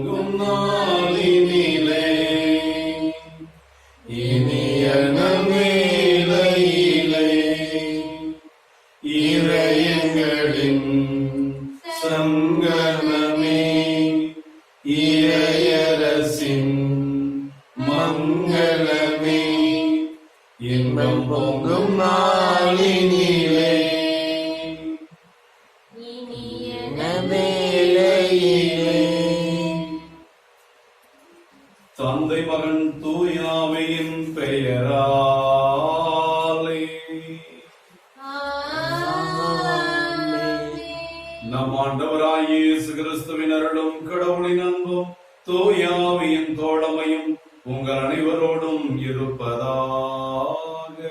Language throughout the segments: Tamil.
பொங்கும் நாளினிலே இனிய நன்மேலையிலே இறையங்களின் சங்கமமே இறையரசின் மங்களமே இன்பம் பொங்கும் நாளினிலே தந்தை மகன் தூயாவையின் பெயராலே நம் ஆண்டவராகிய இயேசு கிறிஸ்துவின் அருளும் கடவுளின் அன்பும் தூயாவியின் தோழமையும் உங்கள் அனைவரோடும் இருப்பதாக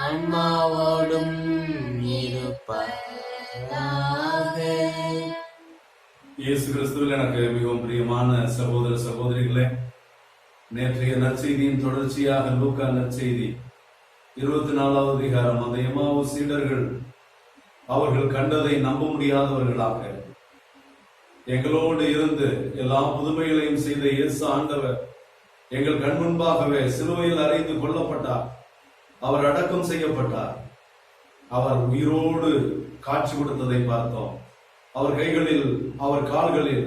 அம்மாவோடும் இருப்பதாக. இயேசு கிறிஸ்துவில் எனக்கு மிகவும் பிரியமான சகோதர சகோதரிகளே, நேற்றைய நற்செய்தியின் தொடர்ச்சியாக லூக்கா நற்செய்தி 24வது அதிகாரம், அந்த எம்மாவு சீடர்கள் அவர்கள் கண்டதை நம்ப முடியாதவர்களாக எங்களோடு இருந்து எல்லா புதுமைகளையும் செய்த இயேசு ஆண்டவர் எங்கள் கண் முன்பாகவே சிலுவையில் அறைந்து கொல்லப்பட்டார், அவர் அடக்கம் செய்யப்பட்டார், அவர் உயிரோடு காட்சி கொடுத்ததை பார்த்தோம். அவர் கைகளில், அவர் கால்களில்,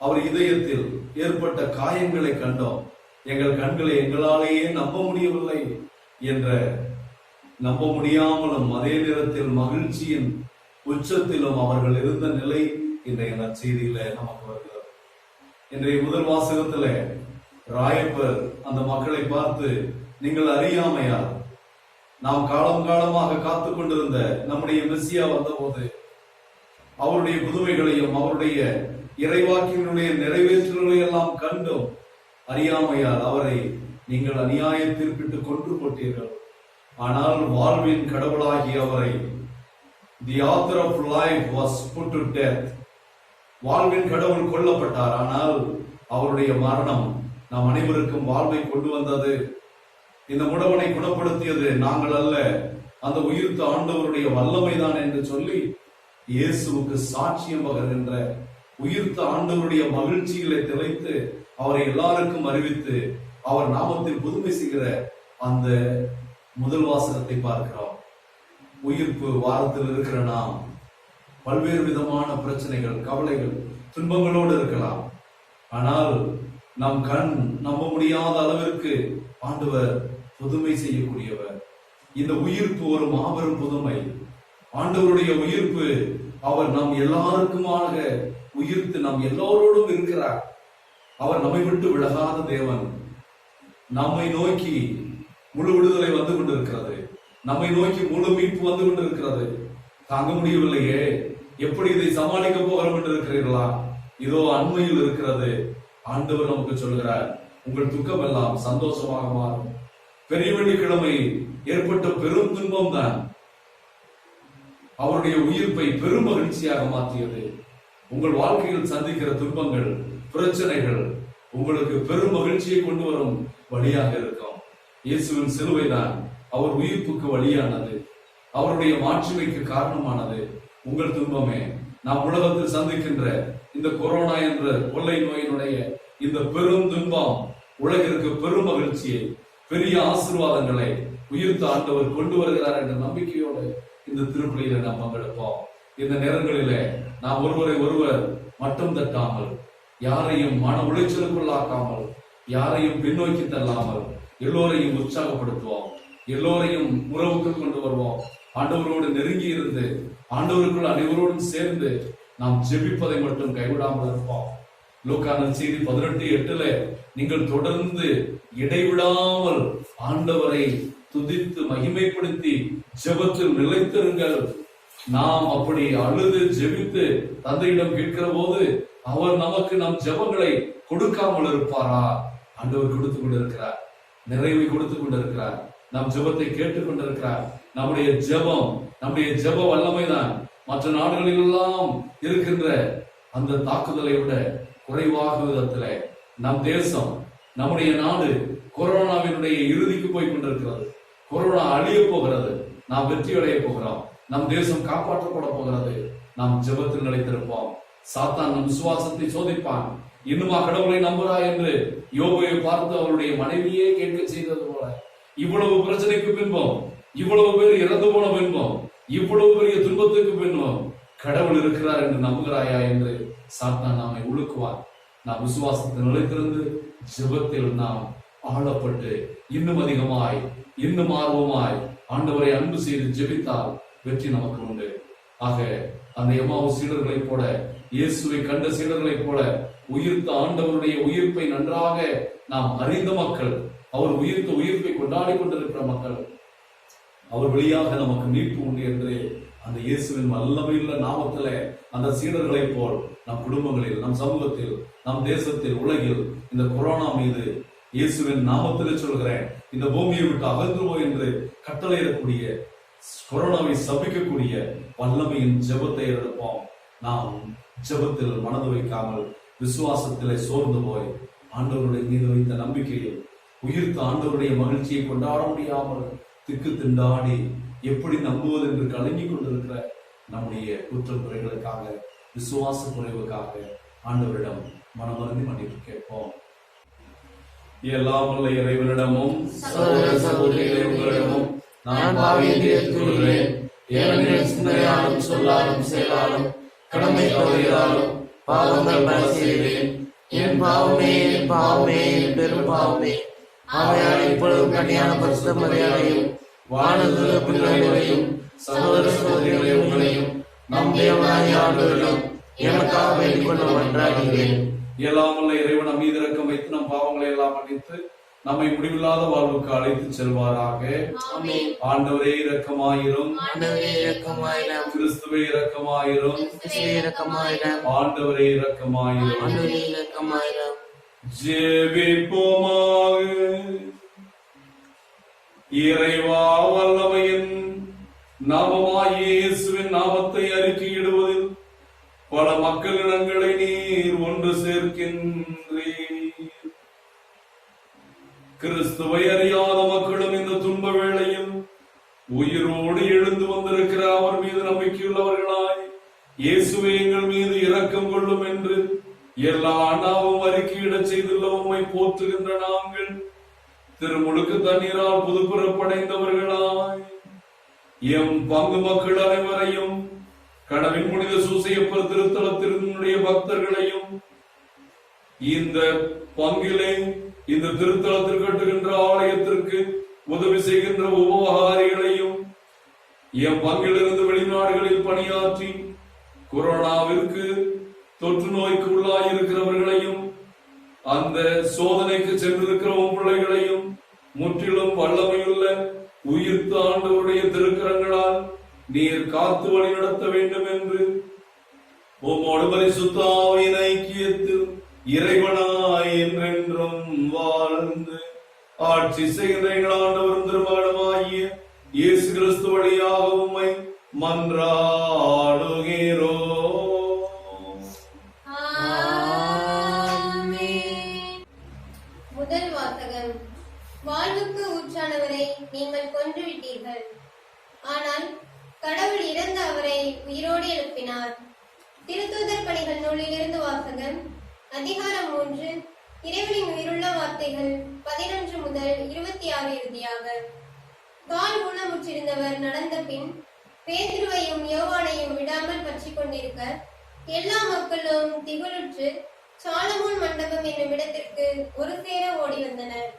அவர் இதயத்தில் ஏற்பட்ட காயங்களை கண்டோம். எங்கள் கண்களை எங்களாலேயே நம்ப முடியவில்லை என்ற, நம்ப முடியாமலும் அதே நேரத்தில் மகிழ்ச்சியின் உச்சத்திலும் அவர்கள் இருந்த நிலை இன்றைய நற்செய்தியில நமக்கு வருகிறது. இன்றைய முதல் வாசகத்துல ராயப்பர் அந்த மக்களை பார்த்து, நீங்கள் அறியாமையால் நாம் காலம் காலமாக காத்து கொண்டிருந்த நம்முடைய மெசியா வந்தபோது அவருடைய புதுமைகளையும் அவருடைய இறைவாக்கினுடைய நிறைவேற்றுகளை எல்லாம் கண்டும் அறியாமையால் அவரை நீங்கள் அநியாய தீர்ப்பிட்டு கொன்று போட்டீர்கள். ஆனால் வாழ்வின் கடவுளாகிய அவரை, the author of life was put to death, வாழ்வின் கடவுள் கொல்லப்பட்டார். ஆனால் அவருடைய மரணம் நம் அனைவருக்கும் வாழ்வை கொண்டு வந்தது. இந்த முடவனை குணப்படுத்தியது நாங்கள் அல்ல, அந்த உயிர்த்த ஆண்டவருடைய வல்லமைதான் என்று சொல்லி இயேசுவுக்கு சாட்சியம் பகர்கின்ற உயிர்த்த ஆண்டவருடைய மகிழ்ச்சிகளை திளைத்து அவரை எல்லாருக்கும் அறிவித்து அவர் நாமத்தில் புதுமை செய்கிற அந்த முதல் வாசகத்தை பார்க்கிறோம். உயிர்ப்பு வாரத்தில் இருக்கிற நாம் பல்வேறு விதமான பிரச்சனைகள், கவலைகள், துன்பங்களோடு இருக்கலாம். ஆனால் நம் கண் நம்ப முடியாத அளவிற்கு ஆண்டவர் புதுமை செய்யக்கூடியவர். இந்த உயிர்ப்பு ஒரு மாபெரும் புதுமை. ஆண்டவருடைய உயிர்ப்பு, அவர் நம் எல்லாருக்குமாக உயிர்த்து நம் எல்லோரோடும் இருக்கிறார். அவர் நம்மை விட்டு விலகாத தேவன். நம்மை நோக்கி முழு விடுதலை வந்து கொண்டிருக்கிறது, நம்மை நோக்கி முழு மீட்பு வந்து கொண்டிருக்கிறது. தாங்க முடியவில்லையே, எப்படி இதை சமாளிக்க போகிறோம் என்று இருக்கிறீர்களா? இதோ அண்மையில் இருக்கிறது. ஆண்டவர் நமக்கு சொல்கிறார், உங்கள் துக்கம் எல்லாம் சந்தோஷமாக மாறும். பெரிய வெள்ளிக்கிழமை ஏற்பட்ட பெரும் துன்பம் தான் அவருடைய உயிர்ப்பை பெரும் மகிழ்ச்சியாக மாற்றியது. உங்கள் வாழ்க்கையில் சந்திக்கிற துன்பங்கள், பிரச்சனைகள் உங்களுக்கு பெரும் மகிழ்ச்சியை கொண்டு வரும் வழியாக இருக்கும். இயேசுவின் சிலுவை தான் அவர் உயிர்ப்புக்கு வழியானது, அவருடைய மாட்சிமைக்கு காரணமானது. உங்கள் துன்பமே, நாம் உலகத்தில் சந்திக்கின்ற இந்த கொரோனா என்ற கொள்ளை நோயினுடைய இந்த பெரும் துன்பம் உலகிற்கு பெரும் மகிழ்ச்சியை, பெரிய ஆசீர்வாதங்களை உயிர்த்த ஆண்டவர் கொண்டு வருகிறார் என்ற நம்பிக்கையோடு இந்த திருப்பலியில நாம் பங்கெடுப்போம். இந்த நேரங்களிலே நாம் ஒருவரை ஒருவர் மட்டம் தட்டாமல், யாரையும் மன உளைச்சலுக்குள்ளாக்காமல், யாரையும் பின்னோக்கி தள்ளாமல் எல்லோரையும் உற்சாகப்படுத்துவோம், எல்லோரையும் உறவுக்கு கொண்டு வருவோம். ஆண்டவரோடு நெருங்கி இருந்து ஆண்டவருக்குள் அனைவரோடும் சேர்ந்து நாம் ஜெபிப்பதை மட்டும் கைவிடாமல் இருப்போம். லூக்கா நற்செய்தி 18:8 நீங்கள் தொடர்ந்து இடைவிடாமல் ஆண்டவரை துதித்து மகிமைப்படுத்தி ஜெபத்தில் நிலைத்திருங்கள். நாம் அப்படி அழுது ஜெபித்து தந்தையிடம் கேட்கிற போது அவர் நமக்கு நம் ஜெபங்களை கொடுக்காமல் இருப்பாரா? ஆண்டவர் கொடுத்து கொண்டிருக்கிறார், நிறைவை கொடுத்து கொண்டிருக்கிறார், நம் ஜெபத்தை கேட்டுக் கொண்டிருக்கிறார். நம்முடைய ஜெபம், நம்முடைய ஜெப வல்லமைதான் மற்ற நாடுகளில் எல்லாம் இருக்கின்ற அந்த தாக்குதலை விட குறைவாக விதத்துல நம் தேசம், நம்முடைய நாடு கொரோனாவினுடைய இறுதிக்கு போய் கொண்டிருக்கிறது. கொரோனா அழிய போகிறது, நாம் வெற்றி அடைய போகிறோம், நம் தேசம் காப்பாற்றப்பட போகிறது. நாம் ஜெபத்தில் நிலைத்திருப்போம். சாத்தான் நம் விசுவாசத்தை சோதிப்பான். இன்னுமா கடவுளை நம்புறாய் என்று யோபுவை பார்த்து அவருடைய மனைவியே கேட்க செய்தது போல, இவ்வளவு பிரச்சனைக்கு பின்பும், இவ்வளவு பேர் இறந்து போன பின்பும், இவ்வளவு பெரிய துன்பத்துக்கு பின்பும் கடவுள் இருக்கிறார் என்று நம்புகிறாயா என்று சாத்தான் நாமை உழுக்குவார். நாம் விசுவாசத்தில் நிலைத்திருந்து ஜெபத்தில் நாம் ஆளப்பட்டு இன்னும் அதிகமாய், இன்னும் ஆர்வமாய் ஆண்டவரை அன்பு செய்து ஜெபித்தால் வெற்றி நமக்கு உண்டு. ஆக அந்த எம்மாவு சீடர்களைப் போல, இயேசுவை கண்ட சீடர்களைப் போல உயிர்த்த ஆண்டவருடைய உயிர்ப்பை நன்றாக நாம் அறிந்த மக்கள், அவர் உயிர்த்த உயிர்ப்பை கொண்டாடி கொண்டிருக்கிற மக்கள், அவர் வழியாக நமக்கு மீட்பு உண்டு என்று அந்த இயேசுவின் வல்லமையுள்ள நாமத்தில அந்த சீடர்களைப் போல் நம் குடும்பங்களில், நம் சமூகத்தில், நம் தேசத்தில், உலகில் இந்த கொரோனா மீது இயேசுவின் நாமத்தில் சொல்கிறேன், இந்த பூமியை விட்டு அகன்றுவோம் என்று கட்டளையிடக்கூடிய, கொரோனாவை சபிக்கக்கூடிய வல்லமையின் ஜெபத்தை எடுப்போம். நாம் ஜெபத்தில் மனது வைக்காமல் விசுவாசத்திலே சோர்ந்து போய் ஆண்டவருடைய மீது வைத்த நம்பிக்கையில் உயிர்த்த ஆண்டவருடைய மகிழ்ச்சியை கொண்டாட முடியாமல் திக்கு திண்டாடி எப்படி நம்புவது என்று கலங்கிக் கொண்டிருக்கிற நம்முடைய குற்றக்குறைகளுக்காக, விசுவாச குறைவுக்காக ஆண்டவரிடம் மனமருந்தி மன்னிப்பு கேட்போம். எல்லாம் உள்ள இறைவனிடமும் சகோதர சகோதரிகளே, உங்களிடமும் நான் பாவியை ஏற்றுக்கொள்கிறேன். ஏனெனில் சிந்தனையாலும் சொல்லாலும் செயலாலும் கடமை தவறியதாலும் பாவங்கள் பல செய்தேன். என் பாவமே, என் பாவமே, என் பெரும் பாவமே. ஆகையால் இப்பொழுதும் கன்னியான பரிசுத்த மரியாதையும் வானதுல பிள்ளைகளையும் சகோதர சகோதரிகளை உங்களையும் நம் தேவனாகிய ஆண்டவரிடம் எனக்காக வேண்டிக் கொள்ள மன்றாடுகிறேன். எல்லாம் உள்ள இறைவன் நம் மீது இரக்கம் வைத்து நம் பாவங்களை எல்லாம் மன்னித்து நம்மை முடிவில்லாத வாழ்வுக்கு அழைத்து செல்வாராக. ஆண்டவரே இரக்கமாயிரும். ஆண்டவரே இரக்கமாயிரம். கிறிஸ்துவே இரக்கமாயிரும். கிறிஸ்துவே இரக்கமாயிரம். ஆண்டவரே இரக்கமாயிரும். ஆண்டவரே இரக்கமாயிரம். ஜெபிப்போமாக. இறைவா, வல்லமையின் நாமமாகிய இயேசுவின் நாமத்தை அறிக்கையிடுவதில் பல மக்களிடங்களை நீர் ஒன்று சேர்க்கின்றீர். கிறிஸ்துவை அறியாத மக்களும் இந்த துன்ப வேளையில் உயிரோடு எழுந்து வந்திருக்கிற அவர் மீது நம்பிக்கையுள்ளவர்களாய், இயேசுவே எங்கள் மீது இரக்கம் கொள்ளும் என்று எல்லா நாவும் அறிக்கையிடச் செய்துள்ள உம்மை போற்றுகின்ற நாங்கள் திருமுழுக்கு தண்ணீரால் புதுப்பிறப்படைந்தவர்களாய் எம் பங்கு மக்கள் அனைவரையும், கடவின் புனித சூசையப்பர் திருத்தலத்தினுடைய பக்தர்களையும், இந்த பங்கிலே இந்த திருத்தலத்தில் கட்டுகின்ற ஆலயத்திற்கு உதவி செய்கின்ற உபகாரிகளையும், எம் பங்கிலிருந்து வெளிநாடுகளில் பணியாற்றி கொரோனாவிற்கு தொற்று நோய்க்கு உள்ளாயிருக்கிறவர்களையும், அந்த சோதனைக்கு சென்றிருக்கிற பிள்ளைகளையும் முற்றிலும் வல்லமையுள்ள உயிர்த்த ஆண்டவருடைய திருக்கரங்களால் நீர் காத்து வழி நடத்த வேண்டும் என்று உம்மோடு பரிசுத்த ஆவியின் ஐக்கியத்தில் இறைவனாய் என்றென்றும் வாழ்ந்து ஆட்சி செய்கின்ற எங்கள் ஆண்டவரும் திருமகனுமாகிய இயேசு கிறிஸ்து வழியாக உம்மை மன்றாடுகிறோம். முதல் வாசகம். வாழ்வுக்கு ஊற்றானவரை நீங்கள் கொன்றுவிட்டீர்கள், ஆனால் கடவுள் இறந்த அவரை உயிரோடு எழுப்பினார். திருத்தூதர் பணிகள் நூலிலிருந்து வாசகம். அதிகாரம் 3, இறைவனின் உயிருள்ள வார்த்தைகள் 11 முதல் 26 இறுதியாக. கால் ஊனமுற்றிருந்தவர் நடந்த பின் பேதுருவையும் யோவானையும் விடாமல் பற்றி கொண்டிருக்க எல்லா மக்களும் திகுலுற்று சாலமோன் மண்டபம் என்னும் இடத்திற்கு ஒரு சேர ஓடி வந்தனர்.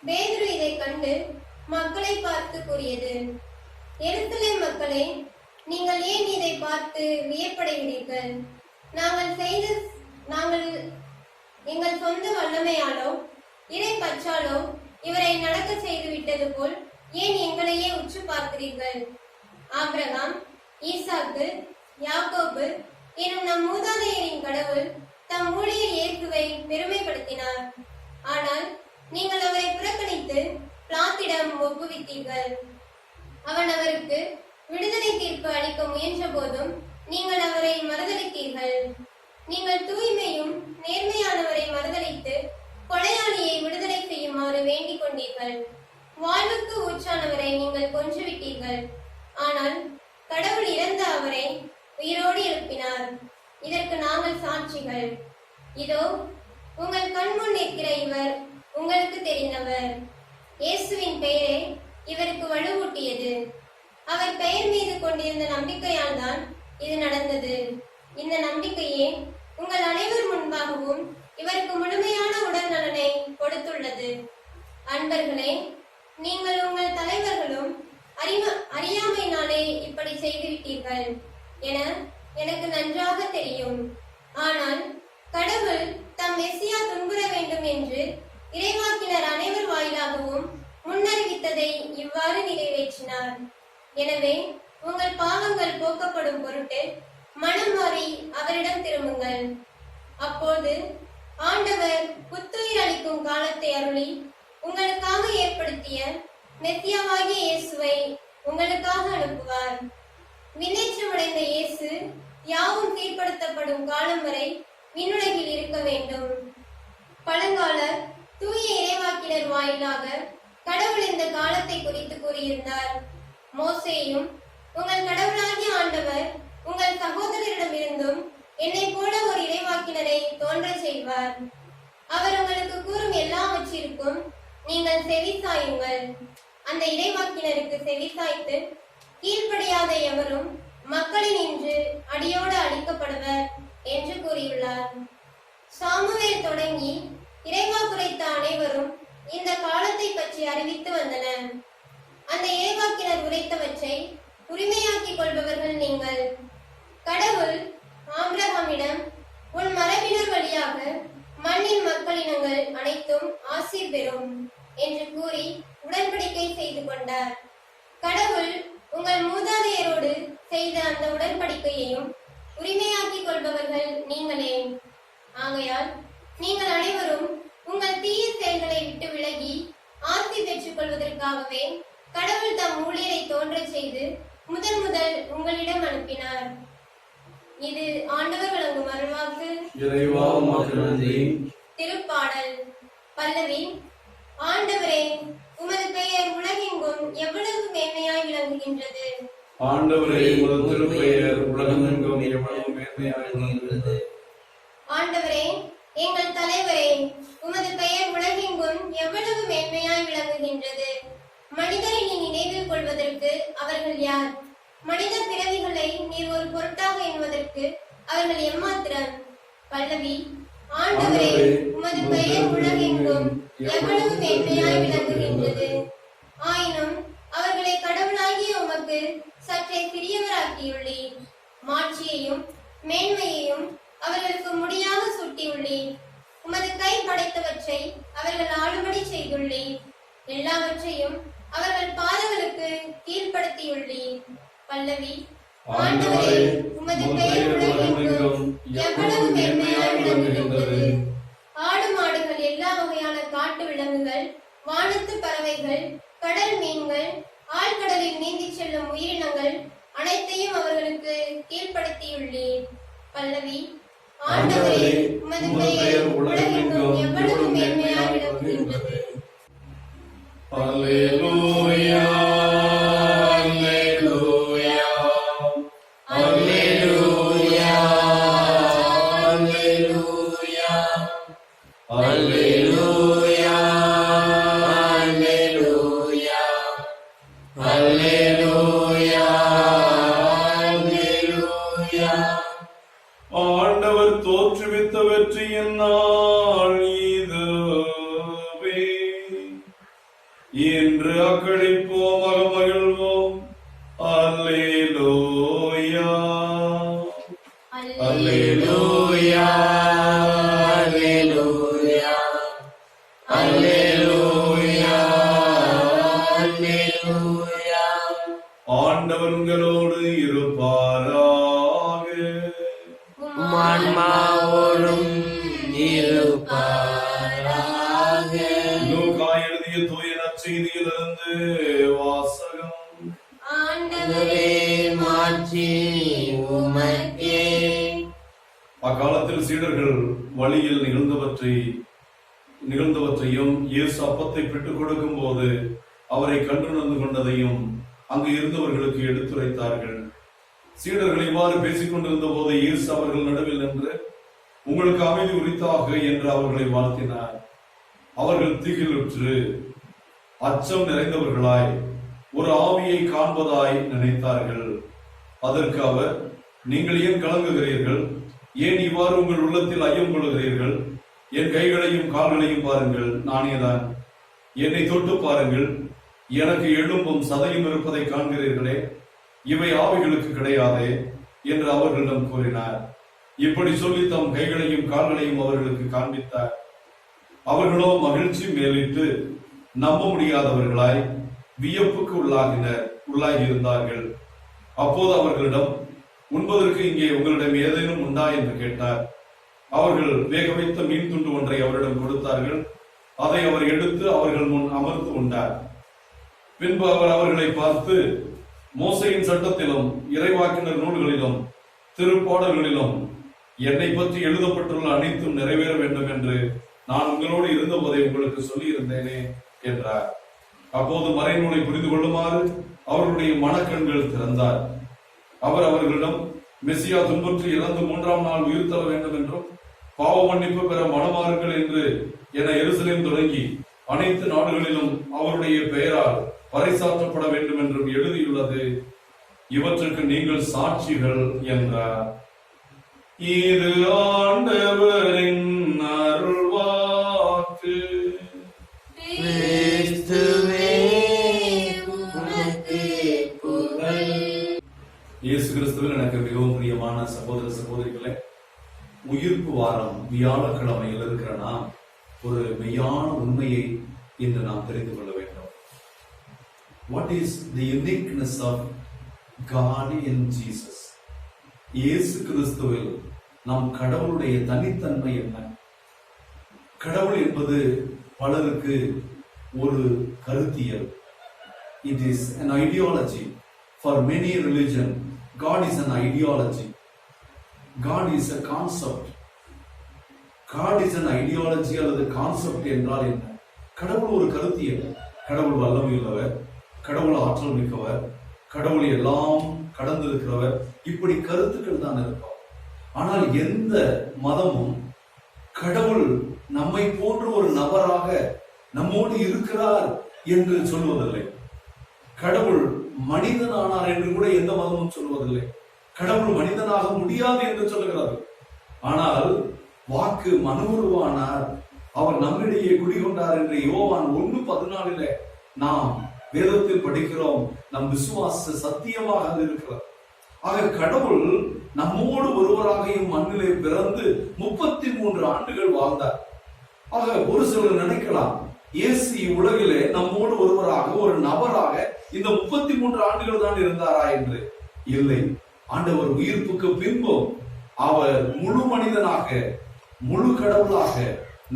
பேதுரு இதை கண்டு மக்களை பார்த்து கூறியது, எருசலேம் மக்களே, நீங்கள் ஏன் இதை பார்த்து வியப்படைகிறீர்கள்? நாங்கள் எங்கள் சொந்த வல்லமையாலோ இறை பற்றாலோ இவரை நடக்க செய்து விட்டது போல் ஏன் எங்களையே உற்று பார்க்கிறீர்கள்? ஆபிரகாம், ஈசாக்கு, யாக்கோபு எனும் நம் மூதாதையரின் கடவுள் தம் ஊழியர் இயேசுவை பெருமைப்படுத்தினார். ஆனால் நீங்கள் அவரை புறக்கணித்து பிளாத்திடம் ஒப்புவித்தீர்கள். அவன் அவருக்கு விடுதலை தீர்ப்பு அளிக்க முயன்ற போதும் நீங்கள் அவரை மறுதளித்தீர்கள். நீங்கள் தூய்மையும் நேர்மையானவரை மறுதளித்து கொலையாளியை விடுதலை செய்யுமாறு வேண்டிக் கொண்டீர்கள். வாழ்வுக்கு ஊற்றானவரை நீங்கள் கொன்றுவிட்டீர்கள், ஆனால் கடவுள் இறந்த அவரை உயிரோடு எழுப்பினார். இதற்கு நாங்கள் இதோ உங்கள் கண்முன் நிற்கிற இவர் உங்களுக்கு தெரிந்தவர். இயேசுவின் பெயரே இவருக்கு வலுவூட்டியது. அவர் பெயர் மீது கொண்டிருந்த நம்பிக்கையால் தான் இது நடந்தது. இந்த நம்பிக்கையே உங்கள் அனைவர் முன்பாகவும் இவருக்கு முழுமையான உடல் நலனை கொடுத்துள்ளது. அன்பர்களே, நீங்கள் உங்கள் தலைவர்களும் அறியாமையினாலே இப்படி செய்துவிட்டீர்கள் என எனக்கு நன்றாக தெரியும். ஆனால் கடவுள் தம் மெசியா துன்புற வேண்டும் என்று இறைவாக்கினர் அனைவர் வாயிலாகவும் முன்னறிவித்ததை இவ்வாறு நிறைவேற்றினார். எனவே உங்கள் பாவங்கள் போக்கப்படும் பொருட்டு மனம் மாறி அவரிடம் திரும்புங்கள். அப்போது ஆண்டவர் புத்துயிர் அளிக்கும் காலத்தை அருளி உங்களுக்காக ஏற்படுத்திய மெசியாவாகிய இயேசுவை உங்களுக்காக அனுப்புவார். விண்ணேற்றமடைந்த இயேசு யாவும் சீர்படுத்தப்படும் காலம் வரை விண்ணுலகில் இருக்க வேண்டும். பழங்கால தூய இறைவாக்கினர் வாயிலாக கடவுள் இந்த காலத்தை குறித்து கூறியிருந்தார். மோசேயும், உங்கள் கடவுளாகிய ஆண்டவர் உங்கள் சகோதரரிடமிருந்தும் என்னை போல ஒரு இறைவாக்கினரை தோன்ற செய்வார். அவர் உங்களுக்கு கூறும் எல்லாவற்றிற்கும் நீங்கள் செவிசாயுங்கள். அந்த இறைவாக்கினருக்கு செவிசாய்த்து கீழ்ப்படியாத எவரும் மக்களின் இன்று அடியோடு அழிக்கப்படுவர் என்று கூறியுள்ளார். சாமுவேல் தொடங்கி இறைவாக்குரைத்த அனைவரும் இந்த காலத்தை பற்றி அறிவித்து வந்தனர். அந்த இறைவாக்கினர் உரைத்தவற்றை உரிமையாக்கிக் கொள்பவர்கள் நீங்கள். கடவுள் ஆபிரகாமிடம், உன் மரபினர் வழியாக மண்ணின் மக்களினங்கள் அனைத்தும் ஆசீர் பெறும் என்று கூறி உடன்படிக்கை செய்து கொண்டார். கடவுள் உங்கள் மூதாதையரோடு செய்த அந்த உடன்படிக்கையையும் உரிமையாக்கிக் கொள்பவர்கள் நீங்களே. ஆகையால் நீங்கள் அனைவரும் உங்கள் தீய செயல்களை விட்டு விலகி ஆசி பெற்றுக் கொள்வதற்காகவே கடவுள் தம் ஊழியரை தோன்ற செய்து முதல் உங்களிடம் அனுப்பினார். இது ஆண்டவர் வழங்கும் அருள்வாக்கு. இறைவா உமக்கு நன்றி. திருப்பாடல். பல்லவி. ஆண்டவரே, உமது பெயர் உலகெங்கும் எவ்வளவு மேன்மையாய் விளங்குகின்றது. ஆண்டவரே, உமது திருப்பெயர் உலகமெங்கும் எவ்வளவு மேன்மையாய் விளங்குகின்றது. ஆண்டவரே, எங்கள் தலைவரே, உமது பெயர் உலகெங்கும் எவ்வளவு மேன்மையாய் விளங்குகின்றது. மனிதரை நீ நினைவில் கொள்வதற்கு அவர்கள் யார்? மனித பிறவிகளை நீர் ஒரு பொருட்டாக எண்ணுவதற்கு அவர்கள் எம்மாத்திரம். பல்லவி. ஆண்டவரே, உமது பெயர் உலகெங்கும் எவ்வளவு மேன்மையாய் விளங்குகின்றது. ஆயினும் அவர்களை கடவுளாகிய உமக்கு சற்றே சிறியவராக்கியுள்ளீர். மாட்சியையும் மேன்மையையும் அவர்களுக்கு முடியாக சூட்டியுள்ளீர். உமது கை படைத்தவற்றை அவர்கள் ஆளும்படி செய்துள்ளீர். எல்லாவற்றையும் அவர்கள் பாதங்களுக்கு கீழ்ப்படுத்தியுள்ளீர். பல்லவி. ஆண்டவரே, உமது பெயர் உலகெங்கும் எவ்வளவு மேன்மையாய் விளங்குகின்றது. ஆடு மாடுகள், எல்லா வகையான காட்டு விலங்குகள், வானத்து பறவைகள், கடல் மீன்கள், ஆழ்கடலில் நீந்தி செல்லும் உயிரினங்கள் அனைத்தையும் அவர்களுக்கு கீழ்ப்படுத்தியுள்ளீர். பல்லவி. ஆண்டவரே, உமது பெயர் உலகெங்கும் எவ்வளவு மேன்மையாய் விளங்குகின்றது. அல்லேலூயா, அல்லேலூயா, அல்லேலூயா, அல்லேலூயா, அல்லேலூயா, அல்லேலூயா, அல்லேலூயா, அல்லேலூயா. ஆண்டவர் தோற்றுவித்த வெற்றியின் நாள் இதுவே. இன்று அக்களிப்போம், மகிழ்வோம். அல்லேலூயா, அல்லேலூயா, அல்லேலூயா, அல்லேலூயா, அல்லேலூயா. ஆண்டவர் உங்களோடு இருப்பாராக. ஆன்மாவோடும் இருப்பாராக. லூக்கா எழுதிய தூய நற்செய்தியிலிருந்து வாசகம். ஆண்டவரே, மாட்சி உமக்கே. அக்காலத்தில் சீடர்கள் வழியில் நிகழ்ந்தவற்றையும் இயேசு அப்பத்தை பெற்றுக் கொடுக்கும் போது அவரை கண்டுணர்ந்து கொண்டதையும் அங்கு இருந்தவர்களுக்கு எடுத்துரைத்தார்கள். சீடர்கள் இவ்வாறு பேசிக் கொண்டிருந்த போது இயேசு அவர்கள் நடுவில் நின்று, உங்களுக்கு அமைதி உரித்தாக என்று அவர்களை வாழ்த்தினார். அவர்கள் திகிலுற்று அச்சம் நிறைந்தவர்களாய் ஒரு ஆவியை காண்பதாய் நினைத்தார்கள். அதற்கு அவர், நீங்கள் ஏன் கலங்குகிறீர்கள்? ஏன் இவ்வாறு உங்கள் உள்ளத்தில் ஐயம் கொள்ளுகிறீர்கள்? என் கைகளையும் கால்களையும் பாருங்கள், நானேதான். என்னை தொட்டு பாருங்கள், எனக்கு எலும்பும் சதையும் இருப்பதை காண்கிறீர்களே, இவை ஆவிகளுக்கு கிடையாதே என்று அவர்களிடம் கூறினார். இப்படி சொல்லி தம் கைகளையும் கால்களையும் அவர்களுக்கு காண்பித்தார். அவர்களோ மகிழ்ச்சி மேலிட்டு நம்ப முடியாதவர்களாய் வியப்புக்கு உள்ளாகி இருந்தார்கள். அப்போது அவர்களிடம், உண்பதற்கு இங்கே உங்களிடம் ஏதேனும் உண்டா என்று கேட்டார். அவர்கள் வேக வைத்த மீன் துண்டு ஒன்றை அவரிடம் கொடுத்தார்கள். அதை அவர் எடுத்து அவர்கள் முன் அமர்ந்து உண்டார். பின்பு அவர் அவர்களை பார்த்து, மோசையின் சட்டத்திலும் இறைவாக்கினர் நூல்களிலும் திருப்பாடல்களிலும் என்னை பற்றி எழுதப்பட்டுள்ள அனைத்தும் நிறைவேற வேண்டும் என்று நான் உங்களோடு இருந்தபோதை உங்களுக்கு சொல்லி இருந்தேனே என்றார். அப்போது மறைநூலை புரிந்து கொள்ளுமாறு அவர்களுடைய மனக்கண்கள் திறந்தார். அவர் அவர்களிடம், மெசியா துன்புற்று இறந்து 3ஆம் நாள் உயிர் தர வேண்டும் என்றும் பாவ மன்னிப்பு பெற மனமாறுங்கள் என்று என எருசலேம் தொடங்கி அனைத்து நாடுகளிலும் அவருடைய பெயரால் பறைசாற்றப்பட வேண்டும் என்றும் எழுதியுள்ளது. இவற்றுக்கு நீங்கள் சாட்சிகள் என்றார். இது ஆண்டவரின் அருள்வாக்கு. இயேசு கிறிஸ்துவில் எனக்கு மிகவும் பிரியமான சகோதர சகோதரிகளே, உயிர்ப்பு வாரம் வியாழக்கிழமையில் இருக்கிற நாம் ஒரு மெய்யான உண்மையை இன்று நாம் தெரிந்து கொள்ள வேண்டும். What is the uniqueness of God in Jesus? இயேசு கிறிஸ்துவில் நம் கடவுளுடைய தனித்தன்மை என்ன? கடவுள் என்பது பலருக்கு ஒரு கருத்தியல். It is an ideology. For many religion, God is an ideology. God is a concept. God is an ideology அல்லது கான்செப்ட் என்றால் என்ன? கடவுள் ஒரு கருத்தியல். கடவுள் வல்லமையுள்ளவர், கடவுள் ஆற்றல் மிக்கவர், கடவுள் எல்லாம் கடந்திருக்கிறவர், இப்படி கருத்துக்கள் தான் இருக்கும். ஆனால் எந்த மதமும் கடவுள் நம்மை போன்ற ஒரு நபராக நம்மோடு இருக்கிறார் என்று சொல்வதில்லை. கடவுள் மனிதனானார் என்று கூட எந்த மதமும் சொல்வதில்லை. கடவுள் மனிதனாக முடியாது என்று சொல்லுகிறார்கள். ஆனால் வாக்கு மனுவுருவானார், அவர் நம்மிடையே குடிகொண்டார் என்று யோவான் 1:14 நாம் வேதத்தில் படிக்கிறோம். நம் விசுவாச சத்தியமாக இருக்கிறார். ஆக கடவுள் நம்மோடு ஒருவராக மண்ணிலே பிறந்து 33 ஆண்டுகள் வாழ்ந்தார். ஆக ஒரு சிலர் நினைக்கலாம், இயேசு உலகிலே நம்மோடு ஒருவராக ஒரு நபராக இந்த 33 ஆண்டுகள் தான் இருந்தாரா என்று. இல்லை, ஆண்டவர் உயிர்ப்புக்கு பின்பும் அவர் முழு மனிதனாக முழு கடவுளாக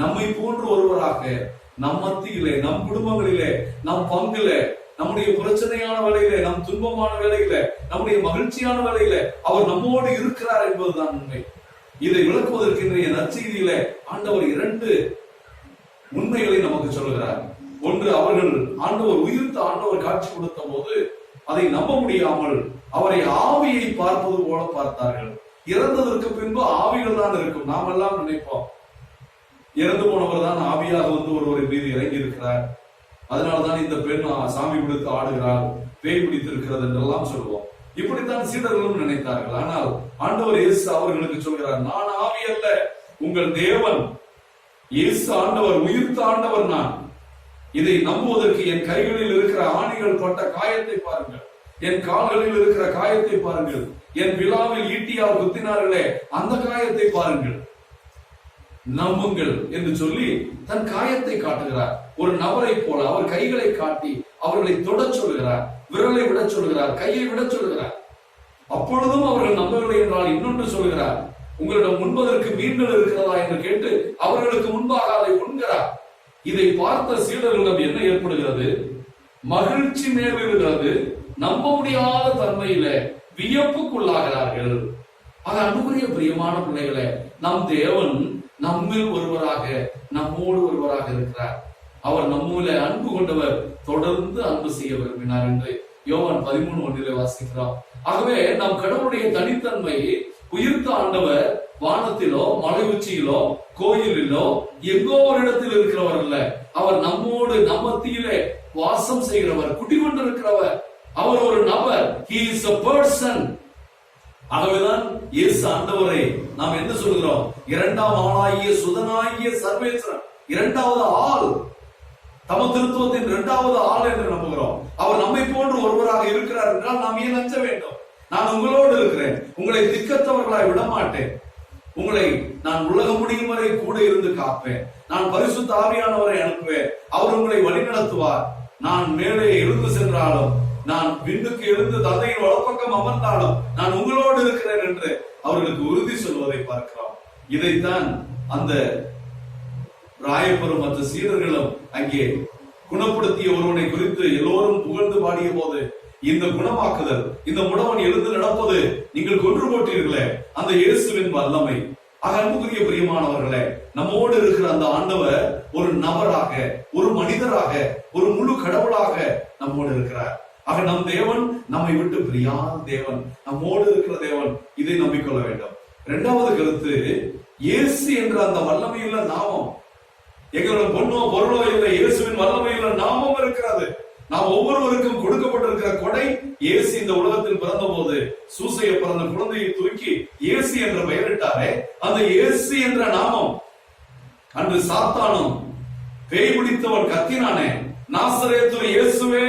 நம்மை போன்ற ஒருவராக நம் மத்தியிலே, நம் குடும்பங்களிலே, நம் பங்கிலே, நம்முடைய பிரச்சனையான வேலையிலே, நம் துன்பமான வேலையிலே, நம்முடைய மகிழ்ச்சியான வேலையிலே அவர் நம்மோடு இருக்கிறார் என்பதுதான் உண்மை. இதை விளக்குவதற்கு இன்றைய நற்செய்தியிலே ஆண்டவர் 2 உண்மைகளை நமக்கு சொல்கிறார். ஒன்று, அவர்கள் ஆண்டவர் உயிர்த்த ஆண்டவர் காட்சி கொடுத்த போது அதை நம்ப முடியாமல் அவரை ஆவியை பார்ப்பது போல பார்த்தார்கள். இறந்ததற்கு பின்பு ஆவிகள் தான் இருக்கும். நாம் எல்லாம் நினைப்போம் இறந்து போனவர் தான் ஆவியாக வந்து ஒருவரின் மீது இறங்கி இருக்கிறார், அதனாலதான் இந்த பெண் சாமி பிடித்து ஆடுகிறார், பேய் பிடித்திருக்கிறது என்றெல்லாம் சொல்லுவோம். இப்படித்தான் சீடர்களும் நினைத்தார்கள். ஆனால் ஆண்டவர் இயேசு அவர்களுக்கு சொல்கிறார், நான் ஆவி அல்ல, உங்கள் தேவன். இயேசு ஆண்டவர், உயிர்த்த ஆண்டவர் நான். இதை நம்புவதற்கு என் கைகளில் இருக்கிற ஆணிகள் பட்ட காயத்தை பாருங்கள், என் கால்களில் இருக்கிற காயத்தை பாருங்கள், என் விழாவில் ஈட்டியால் குத்தினார்களே அந்த காயத்தை பாருங்கள், நம்புங்கள் என்று சொல்லி தன் காயத்தை காட்டுகிறார். ஒரு நபரை போல அவர் கைகளை காட்டி அவர்களை தொட சொல்கிறார், விரலை விட சொல்கிறார், கையை விட சொல்கிறார். அப்பொழுதும் அவர்கள் நம்பவில்லை என்றால் இன்னொன்று சொல்கிறார், உங்களிடம் உண்பதற்கு மீன்கள் இருக்கிறதா என்று கேட்டு அவர்களுக்கு முன்பாக அதை உண்கிறார். இதை பார்த்த சீடர்களிடம் என்ன ஏற்படுகிறது? மகிழ்ச்சி மேலிடுகிறது, நம்ப முடியாத தன்மையில வியப்புக்குள்ளாகிறார்கள். ஆக அன்புக்குரிய பிரியமான பிள்ளைகளே, நம் தேவன் நம்மில் ஒருவராக, நம்மோடு ஒருவராக இருக்கிறார். அவர் நம்மூல அன்பு கொண்டவர், தொடர்ந்து அன்பு செய்ய விரும்பினார் என்று யோவான் 13:1 வாசிக்கிறோம். ஆகவே நம் கடவுளுடைய தனித்தன்மை உயிர்த்த ஆண்டவர் வானத்திலோ மலை உச்சியிலோ கோயிலிலோ எங்கோ ஒரு இடத்தில் இருக்கிறவர் அல்ல. அவர் நம்மோடு நம்ம மத்தியிலே வாசம் செய்கிறவர், குடிகொண்டிருக்கிறவர். அவர் ஒரு நபர். He is a person. ஆகவேதான் இயேசு ஆண்டவரை நாம் என்ன சொல்கிறோம்? இரண்டாம் ஆளாகிய சுதனாகிய சர்வேஸ்வரன், இரண்டாவது ஆள், தம திருத்துவத்தின் இரண்டாவது ஆள் என்று நம்புகிறோம். அவர் நம்மை போன்று ஒருவராக இருக்கிறார் என்றால் நாம் ஏன் அஞ்ச வேண்டும்? நான் உங்களோடு இருக்கிறேன், உங்களை திக்கற்றவர்களாய் விடமாட்டேன், உங்களை நான் உலகம் முடியும் வரை கூட இருந்து காப்பேன், நான் பரிசுத்த ஆவியானவரை அனுப்புவேன், அவர் உங்களை வழிநடத்துவார். நான் மேலே எழுந்து சென்றாலும், நான் விண்ணுக்கு எழுந்து தந்தையின் வலப்பக்கம் அமர்ந்தாலும் நான் உங்களோடு இருக்கிறேன் என்று அவர்களுக்கு உறுதி சொல்வதை பார்க்கிறோம். இதைத்தான் அந்த ராயப்பரும் மற்ற சீடர்களும் அங்கே குணப்படுத்திய ஒருவனை குறித்து எல்லோரும் புகழ்ந்து பாடிய போது, இந்த குணமாக்குதல், இந்த முடவன் எழுந்து நடப்பது நீங்கள் கொன்று போட்டீர்களே, அந்த இயேசுவின் வல்லமை. அன்புக்குரிய பிரியமானவர்களே, நம்மோடு இருக்கிற அந்த ஆண்டவர் ஒரு நபராக, ஒரு மனிதராக, ஒரு முழு கடவுளாக நம்மோடு இருக்கிறார். ஆக நம் தேவன் நம்மை விட்டு பிரியாத தேவன், நம்மோடு இருக்கிற தேவன். இதை நம்பிக்கொள்ள வேண்டும். இரண்டாவது கருத்து, இயேசு என்ற அந்த வல்லமையுள்ள நாமம் எங்களோட பொண்ணோ பொருளோ இல்லை, இயேசுவின் வல்லமையுள்ள நாமம் இருக்கிறது. நாம் ஒவ்வொருவருக்கும் கொடுக்கப்பட்டிருக்கிற கொடை இயேசு. இந்த உலகத்தில் பிறந்த போது சூசைய பிறந்த குழந்தையை தூக்கி இயேசு என்ற பெயரிட்டாரே, அந்த இயேசு என்ற நாமம். அன்று சாத்தானும் பேய் பிடித்தவன் கத்தினானே, நாசரேத்து இயேசுவே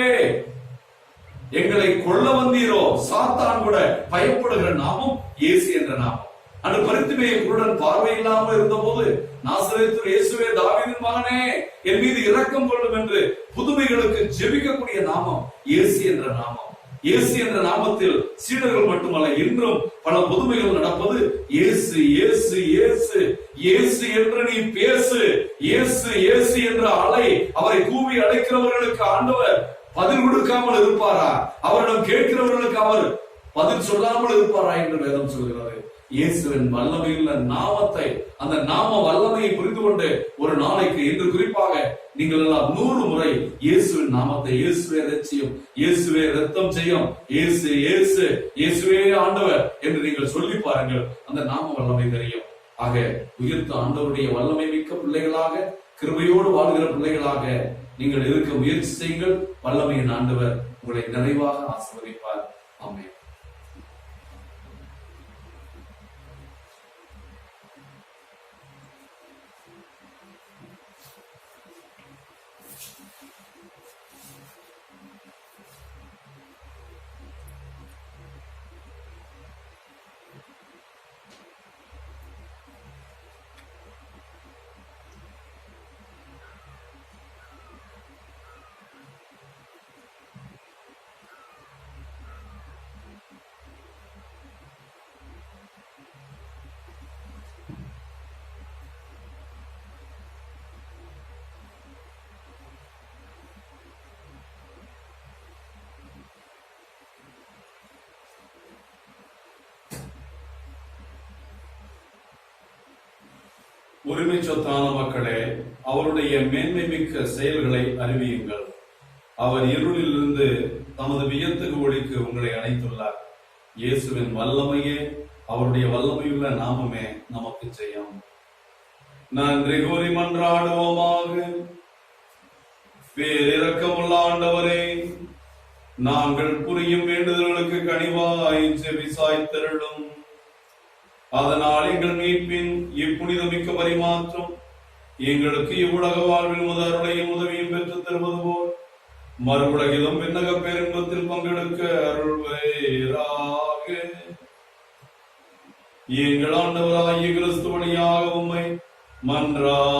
எங்களை கொல்ல வந்தீரோ, சாத்தான் கூட பயப்படுகிற நாமம் இயேசு என்ற நாமம். அன்று பரித்துமையை குருடன் பார்வை இல்லாமல் இருந்த போது, நாசரேத்து இயேசுவே தாவீதின் மகனே என் மீது இரக்கம் கொள்ளும் என்று புதுமைகளுக்கு ஜெபிக்கக்கூடிய நாமம் இயேசு என்ற நாமம். இயேசு என்ற நாமத்தில் சீடர்கள் மட்டுமல்ல, இன்றும் பல புதுமைகள் நடப்பது இயேசு இயேசு இயேசு இயேசு என்று நீ பேசு, இயேசு இயேசு என்ற அலை. அவரை கூவி அழைக்கிறவர்களுக்கு ஆண்டவர் பதில் கொடுக்காமல் இருப்பாரா? அவரிடம் கேட்கிறவர்களுக்கு அவர் பதில் சொல்லாமல் இருப்பாரா என்று வேதம் சொல்கிறது. இயேசுவின் வல்லமையுள்ள நாமத்தை, அந்த நாம வல்லமையை புரிந்து கொண்டு ஒரு நாளைக்கு, இன்று குறிப்பாக நீங்கள் எல்லாம் 100 முறை இயேசுவின் நாமத்தை, இயேசுவே ரட்சியம், இயேசுவே ரத்தம் செய்யும், இயேசு இயேசு இயேசுவே ஆண்டவர் என்று நீங்கள் சொல்லி பாருங்கள். அந்த நாம வல்லமை தெரியும். ஆக உயிர்த்த ஆண்டவருடைய வல்லமை மிக்க பிள்ளைகளாக, கிருபையோடு வாழ்கிற பிள்ளைகளாக நீங்கள் இருக்க முயற்சி செய்யுங்கள். வல்லமையின் ஆண்டவர் உங்களை நிறைவாக ஆசீர்வதிப்பார். ஆமென். உரிமை சொத்தான மக்களே, அவருடைய மேன்மை மிக்க செயல்களை அறிவியுங்கள். அவர் இருளிலிருந்து தமது வியத்தகு ஒளிக்கு உங்களை அழைத்துள்ளார். இயேசுவின் வல்லமையே, அவருடைய வல்லமையுள்ள நாமமே நமக்கு ஜெயம். நன்றி கூறி மன்றாடுவோமாக. பேரிரக்கமுள்ள ஆண்டவரே, நாங்கள் புரியும் வேண்டுதல்களுக்கு கனிவாய் செவிசாய்த்திரளும். அதனால் எங்கள் மீட்பின் இப்புனிதமிக்க பரிமாற்றம் எங்களுக்கு இவ்வுலக வாழ்வில் முதலையும் உதவியும் பெற்றுத் தருவது போல் மறுவுலகிலும் விண்ணக பேரின்பத்தில் பங்கெடுக்க அருள்வீராக. எங்கள் ஆண்டவராகிய கிறிஸ்து வழியாக உம்மை மன்றாடுகிறோம்.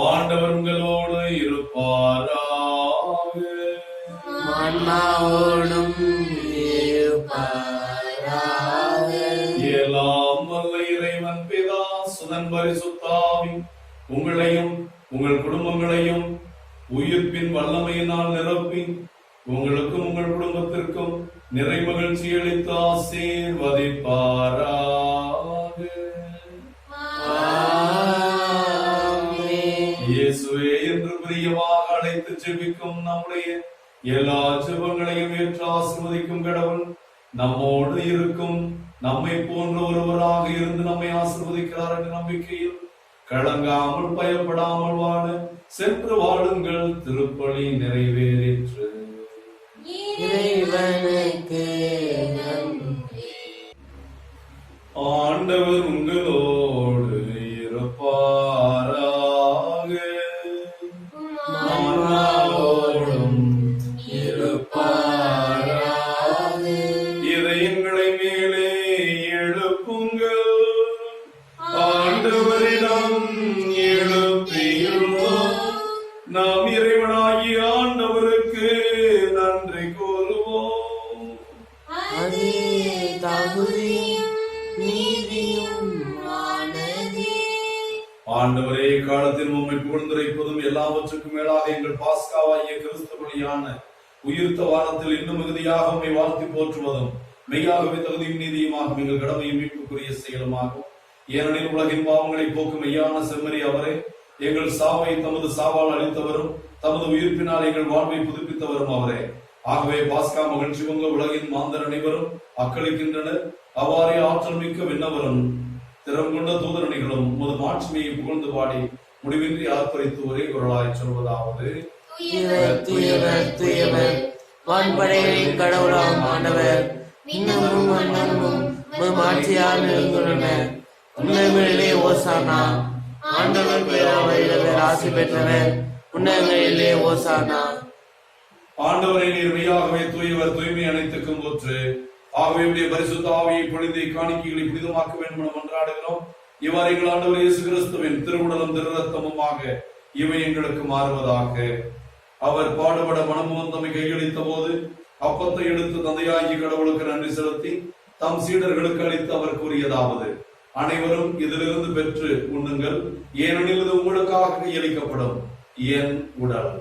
ஆண்டவர் உங்களோடு இருப்பாராக. எல்லாம் வல்ல இறைவன் பிதா, சுதன், பரிசுத்த ஆவி உங்களையும் உங்கள் குடும்பங்களையும் உயிர்ப்பின் வல்லமையினால் நிரப்பி உங்களுக்கும் உங்கள் குடும்பத்திற்கும் நிறை மகிழ்ச்சி அளித்து ஆசீர்வதிப்பாராக. இயேசுவே என்று பிரியமாக அழைத்து ஜெபிக்கும் நம்முடைய எல்லா ஜெபங்களையும் ஏற்று ஆசீர்வதிக்கும் கடவுள் நம்மோடு இருக்கும், நம்மை போன்ற ஒருவராக இருந்து நம்மை ஆசீர்வதிக்கிறார் என்ற நம்பிக்கையில் கலங்காமல் பயப்படாமல் வாழ சென்று வாழுங்கள். திருப்பலி நிறைவேறிற்று. இறைவனுக்கு நன்றி. ஆண்டவர் உங்களோடு இருப்பாராக. ஆன்மாவோடும் இருப்பாராக. இதயங்களை மேலே எழுப்புங்கள். ஆண்டவரிடம் எழுப்பியுள்ளோம். நாம் இறைவனாகிய ஆண்டவருக்கு நன்றி கூறுவோம். அது தகுதியும் நீதியும் ஆனதே. ஆண்டவரே, காலத்தில் உம்மை புகழ்ந்துரைப்பதும் எல்லாவற்றுக்கும் மேலாக எங்கள் பாஸ்காவாகிய கிறிஸ்து பலியான உயிர்த்த வாரத்தில் இன்னும் மிகுதியாக உம்மை வாழ்த்தி போற்றுவதும் மெய்யாகவே தகுதியும் நீதியுமாகும் எங்கள் கடமையும் மீட்புக்குரிய செயலுமாகும். ஏனெனில் உலகின் பாவங்களை போக்கும் மெய்யான செம்மறி அவரே, எங்கள் சாவை தமது சாவால் அளித்தவரும் தமது உயிர்ப்பினால் எங்கள் வாழ்வை புதுப்பித்தவரும் அவரே. ஆகவே பாஸ்கா மகிழ்ச்சி பொங்க உலகின் மாந்தர் அனைவரும் அக்களிக்கின்றனர். அவ்வாறே ஆற்றல் மிக்க விண்ணவரும் திறம் கொண்ட தூதரணிகளும் உமது மாட்சிமையை புகழ்ந்து பாடி முடிவின்றி ஆர்ப்பரித்து ஒரே குரலாய் சொல்வதாவது: தூயவர், தூயவர், தூயவர், வான்படைகளின் கடவுளாம் ஆண்டவர், விண்ணகமும் மண்ணகமும் உமது ஆட்சியால் நிறைந்துள்ளன. உன்னதங்களிலே ஓசானா. ஆண்டவர் பெயரால் வருகிறவர் ஆசி பெற்றவர். உன்னதங்களிலே ஓசானா. ஆண்டவரை நீர் மெய்யாகவே தூயவர், தூய்மை அனைத்துக்கும் போற்று. ஆகவே உடைய பரிசுத்த ஆவியை பொழிந்து காணிக்கைகளை புனிதமாக்க வேண்டும் என மன்றாடுகிறோம். இவ்வாறு எங்கள் ஆண்டவர் இயேசு கிறிஸ்துவின் திருவுடலும் திருரத்தமுமாக இவை எங்களுக்கு மாறுவதாக. அவர் பாடுபட மனமுவந்தமை கையளித்த போது அப்பத்தை எடுத்து தந்தையாகிய கடவுளுக்கு நன்றி செலுத்தி தம் சீடர்களுக்கு அளித்து அவர் கூறியதாவது: அனைவரும் இதிலிருந்து பெற்று உண்ணுங்கள், ஏனெனில் இது உங்களுக்காக கையளிக்கப்படும் என் உடல்.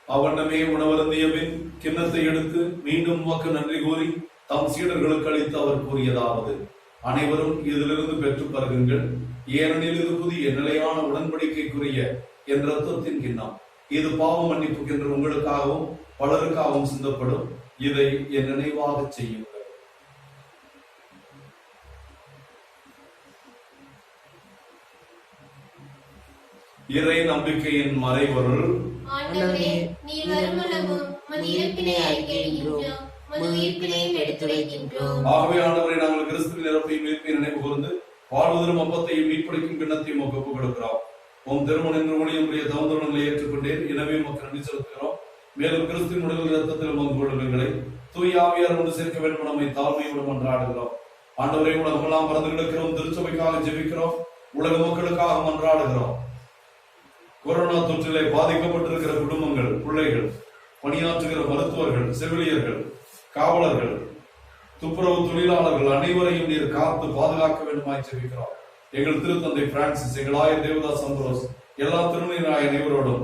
அவனமே உணவருந்திய பின் கிண்ணத்தை எடுத்து மீண்டும் உமக்கு நன்றி கூறி தம் சீடர்களுக்கு அளித்து அவர் கூறியதாவது: அனைவரும் இதிலிருந்து பெற்று பருகுங்கள், ஏனெனில் இது புதிய நிலையான உடன்படிக்கைக்குரிய என் இரத்தத்தின் கிண்ணம். இது பாவ மன்னிப்புக்கென்று உங்களுக்காகவும் பலருக்காகவும் சிந்தப்படும். இதை என் நினைவாக செய்யுங்கள். இறை நம்பிக்கையின் மறைபொருள்: ஆண்டவரே, நீர் வருமளவும் உமது இறப்பினை அறிக்கையிடுகின்றோம், உமது உயிர்ப்பினையும் எடுத்துரைக்கின்றோம். ஆகவே ஆண்டவரை, நாங்கள் கிறிஸ்துவின் இறப்பையும் உயிர்ப்பையும் நினைவு கூர்ந்து வாழ்வதரும் அப்பத்தையும் மீட்பளிக்கும் கிண்ணத்தையும் ஒப்புக் கொடுக்கிறோம். உம் திருமண என்று ஊழியமுடைய தவந்தரங்களை ஏற்றுக்கொண்டேன். எனவே உமக்கு நன்றி செலுத்துகிறோம். மேலும் கிறிஸ்துவின் உடல் இரத்தத்தில் பங்கு கொள்ளுங்களை தூய ஆவியார் கொண்டு சேர்க்க வேண்டும் நம்மை தாழ்மையுடன் மன்றாடுகிறோம். ஆண்டவரை, உலகமெல்லாம் பறந்து கிடக்கிறோம். திருச்சபைக்காக ஜெபிக்கிறோம். உலக மக்களுக்காக மன்றாடுகிறோம். கொரோனா தொற்றிலே பாதிக்கப்பட்டிருக்கிற குடும்பங்கள், பிள்ளைகள், பணியாற்றுகிற மருத்துவர்கள், செவிலியர்கள், காவலர்கள், துப்புரவு தொழிலாளர்கள் அனைவரையும் நீர் காத்து பாதுகாக்க வேண்டுமாய் ஜெபிக்கிறோம். எங்கள் திருத்தந்தை பிரான்சிஸ், எங்கள் ஆயர் தேவதாஸ் சந்தோஷ், எல்லா திருநீராய அனைவரோடும்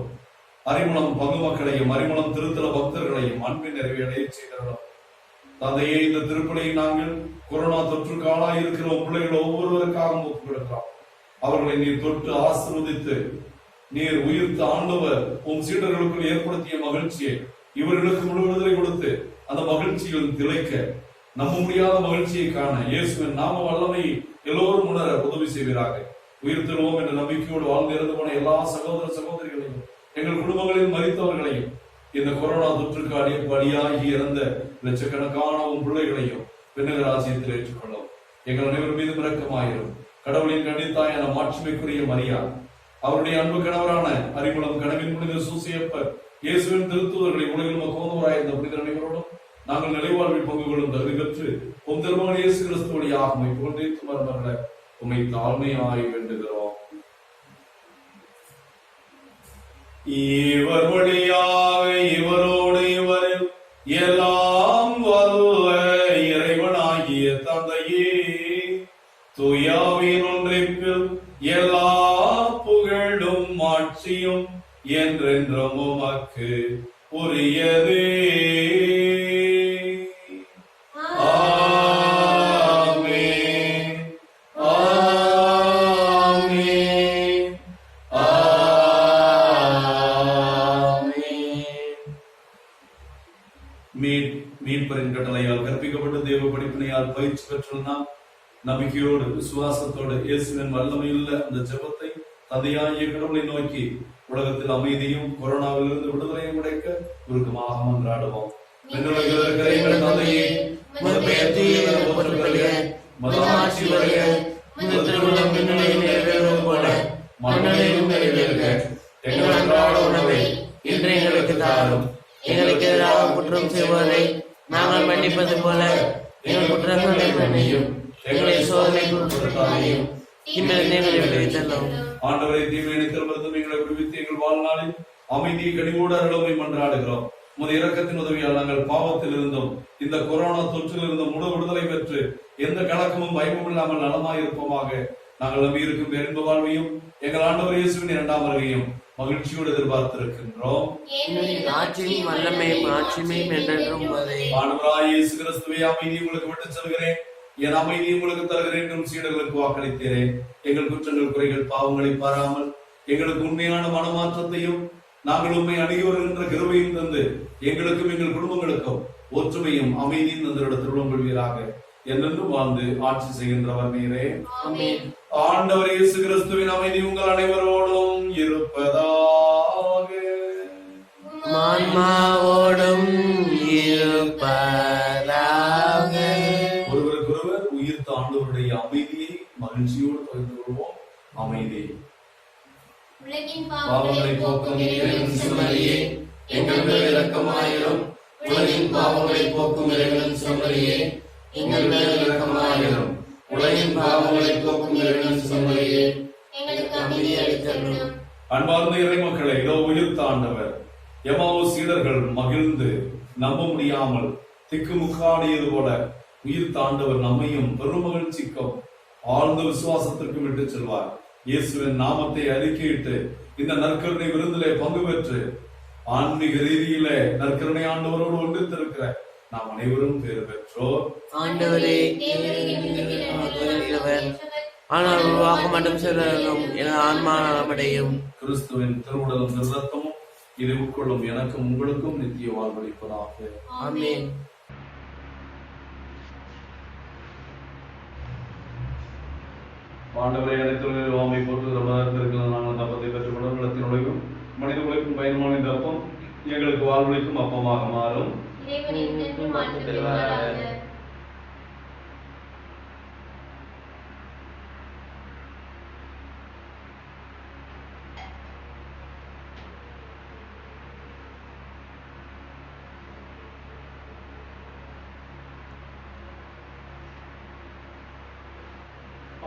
அறிமுகம் பங்கு மக்களையும் அறிமுகம் திருத்தல பக்தர்களையும் அன்பின் நிறைவை அடைய செய்கிறோம். தந்தையே, இந்த திருப்பலியை நாங்கள் கொரோனா தொற்றுக்கு ஆளாய் இருக்கிற பிள்ளைகள் ஒவ்வொருவருக்காகவும் ஒப்புக் கொடுக்கிறோம். அவர்களை நீர் தொட்டு ஆசீர்வதித்து நீர் உயிர்த்த ஆண்டவர் உம் சீடர்களுக்குள் ஏற்படுத்திய மகிழ்ச்சியை இவர்களுக்கு முழு விடுதலை கொடுத்து அந்த மகிழ்ச்சியில் திளைக்க, நம்ப முடியாத மகிழ்ச்சியை காண இயேசுவின் நாம வல்லமை எல்லோரும் உணர உதவி செய்வீராக. உயிர்த்தெழுவோம் என்ற நம்பிக்கையோடு வாழ்ந்து இறந்து போன எல்லா சகோதர சகோதரிகளையும் எங்கள் குடும்பங்களில் மரித்தவர்களையும் இந்த கொரோனா தொற்றுக்கு அடியாகி இறந்த லட்சக்கணக்கான பிள்ளைகளையும் பின்னகர் ஆசியத்தில் ஏற்றுக்கொள்ளும். எங்கள் அனைவரும் மீது இரக்கமாயிரும். கடவுளின் கண்டித்தாயான மாட்சிமைக்குரிய மரியா, அவருடைய அன்பு கணவரான அறிமுகம் கனவின் புனித சூசியப்பர், இயேசுவின் திருத்தூதர்களை உலகில் மகோதவராய் இந்த புனித அனைவரோடும் நாங்கள் நிலைவாழ்வில் பங்கு கொள்ளும் தகுதி பெற்று உம் திருமண இயேசு கிறிஸ்துவடியாக உம்மை புகழ்ந்து மரமர்கள உம்மை தாழ்மையாய் வேண்டுகிறோம். இவர் வழியாக இவரோடு இவரில் எல்லாம் வல்ல இறைவனாகிய தந்தையே, தூயாவின் ஒன்றிப்பில் எல்லா புகழும் ஆட்சியும் என்றென்றும் உமக்கு உரியதே. ஆமென். மீட்பரின் கட்டளையால் கற்பிக்கப்பட்டு தேவ படிப்பினையால் பயிற்சி பெற்றுள்ள நம்பிக்கையோடு விசுவாசத்தோடு இயேசுவின் வல்லமையுள்ள அந்த ஜெபத்தை தந்தையாகிய கடவுளை நோக்கி உலகத்தில் அமைதியும் கொரோனாவிலிருந்து விடுதலையும் கிடைக்க உருக்கமாக மன்றாடுவோம். தந்தையே, உமது பெயர் தூயது என போற்றப்படுக. உமது ஆட்சி வருக. உமது திருவுளம் விண்ணுலகில் நிறைவேறுவது போல மண்ணுலகிலும் நிறைவேறுக. எங்கள் அன்றாட உணவை இன்று எங்களுக்கு தாரும். எங்களுக்கு எதிராக குற்றம் செய்வோரை நாங்கள் மன்னிப்பது போல எங்கள் குற்றங்களை மன்னியும். எங்களை சோதனைக்கு உட்படுத்தாதையும் தீமையிலிருந்து எங்களை விடுவித்தள்ளும். ஆண்டவரை தீமையை திரும்பவும் எங்களை விடுவித்து எங்கள் வாழ்நாளில் அமைதியை கனிவோடு அருளமை மன்றாடுகிறோம். உமது இரக்கத்தின் உதவியால் நாங்கள் பாவத்தில் இருந்தும் இந்த கொரோனா தொற்றில் இருந்தும் முழு விடுதலை பெற்று எந்த கலக்கமும் பயமும் இல்லாமல் நலமாயிருப்போமாக. நாங்கள் நம்பியிருக்கும் பேரின்ப வாழ்வையும் எங்கள் ஆண்டவர் இயேசுவின் 2ஆம் வருகையும் மகிழ்ச்சியோடு எதிர்பார்த்திருக்கின்றோம். ஆட்சியும் வல்லமையும் ஆட்சியும் என்றென்றும் ஆண்டவராகிய இயேசு கிறிஸ்துவே, அமைதியை உங்களுக்கு விட்டு செல்கிறேன், என் அமைதியை உங்களுக்கு தருகிறேன் என்றும் சீடர்களுக்கு வாக்களித்தேன். எங்கள் குற்றங்கள் குறைகள் பாவங்களை பாராமல் எங்களுக்கு உண்மையான மனமாற்றத்தையும் நாங்கள் உண்மை அணுகி வருகின்ற கிருபையும் தந்து எங்களுக்கும் எங்கள் குடும்பங்களுக்கும் ஒற்றுமையும் அமைதியும் தந்தருடைய திருவிழம் கொள்வீராக. என்றென்றும் வாழ்ந்து ஆட்சி செய்கின்றவர் நீரே. ஆண்டவர் இயேசு கிறிஸ்துவின் அமைதி உங்கள் அனைவரோடும் இருப்பதாக. ஆன்மாவோடும் இருப்பதாக. ஒருவருக்கொருவர் உயிர்த்த ஆண்டவருடைய அமைதியை மகிழ்ச்சியோடு பகிர்ந்து கொள்வோம். அமைதி. உலகின் பாவங்களை போக்கும் இறைவனின் செம்மறியே, எங்கள் மேல் இரக்கமாயிரும். உலகின் பாவங்களை போக்கும் இறைவனின் செம்மறியே, எங்கள் மேல் இரக்கமாயிரும். உலகின் பாவங்களை போக்கும் இறைவனின் செம்மறியே, எங்களுக்கு அமைதி அளித்தருளும். அன்பார்ந்த இறை மக்களை, இதோ உயிர்த்த ஆண்டவர். எம்மாவூஸ் சீடர்கள் மகிழ்ந்து நம்ப முடியாமல் திக்குமுக்காடியது போல உயிர்த்த ஆண்டவர் நம்மையும் பெரும் மகிழ்ச்சிக்கும் ஆழ்ந்த விசுவாசத்திற்கும் விட்டு செல்வார். இயேசுவின் நாமத்தை அறிக்கையிட்டு இந்த நற்கருணை விருந்திலே பங்கு பெற்று ஆன்மீக ரீதியிலே நற்கருணை ஆண்டவரோடு ஒன்றித்திருக்கிற நாம் அனைவரும் பேர் பெற்றோர். ஆண்டவரே, ஆனால் உருவாக மட்டும் செல்லும் என ஆன்மா நலமடையும். கிறிஸ்துவின் திருவுடலும் திருரத்தமும் இதை உட்கொள்ளும் எனக்கும் உங்களுக்கும் நித்திய வாழ்வளிப்பதாக. ஆமென். ஆண்டவரை அனைத்து வாமை போட்டு மதத்திற்கு நாங்கள் தப்பத்தை பெற்றுக்கொள்ள நிலத்தின் உழைக்கும் மனித உழைக்கும் பயணமான இந்த அப்பம் எங்களுக்கு வாழ்வளிக்கும் அப்பமாக மாறும்.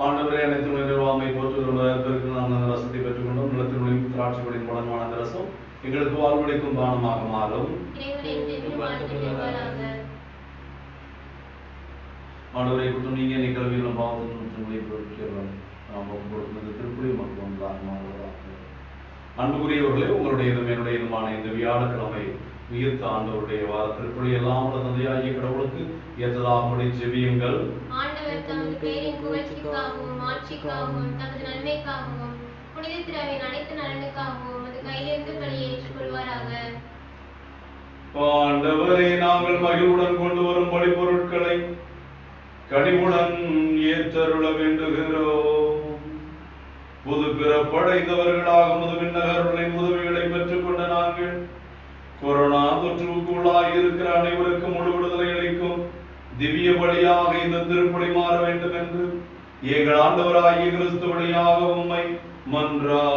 ஆண்டவரை அனைத்து நிர்வாகமை போற்றுவதற்கு நாங்கள் ரசத்தை பெற்றுக்கொண்டோம். நிலத்தின் உழைக்கும் திராட்சைகளின் பலமான அந்த ரசம் எங்களுக்கு வாழ்வளிக்கும் பானமாக மாறும். ஆண்டவரை குற்றம் நீங்க என்னை கல்வியிலும் பாவத்தின் நாம் கொடுத்தது திருப்பதி மக்கள் அன்புக்குரியவர்களே, உங்களுடைய என்னுடைய இந்த வியாழக்கிழமை உயிர்த்த ஆண்டவருடைய வார திருப்பலி எல்லாம் உள்ள தந்தையாகிய கடவுளுக்கு ஏற்றதாகும்படி ஜெபியுங்கள். ஆண்டவர் தமது பேரின் புகழ்ச்சிக்காகவும் ஆட்சிக்காகவும் தமது நன்மைக்காகவும் புனித திராவின் அனைத்து நலனுக்காகவும் அது கையிலிருந்து பலியை ஏற்றுக்கொள்வாராக. ஆண்டவரை நாங்கள் மகிழ்வுடன் கொண்டு வரும் பலிப்பொருட்களை கனிவுடன் ஏற்றருள வேண்டுகிறோம். புது பிறப்படைந்தவர்களாக முதுவின் உதவிகளை பெற்றுக் கொண்ட நாங்கள் கொரோனா தொற்றுக்குள்ளாக இருக்கிற அனைவருக்கும் முழு விடுதலை அளிக்கும் திவ்ய பலியாக இந்த திருப்பலி மாற வேண்டும் என்று எங்கள் ஆண்டவராகிய கிறிஸ்து வழியாக உம்மை மன்றாடுகிறோம்.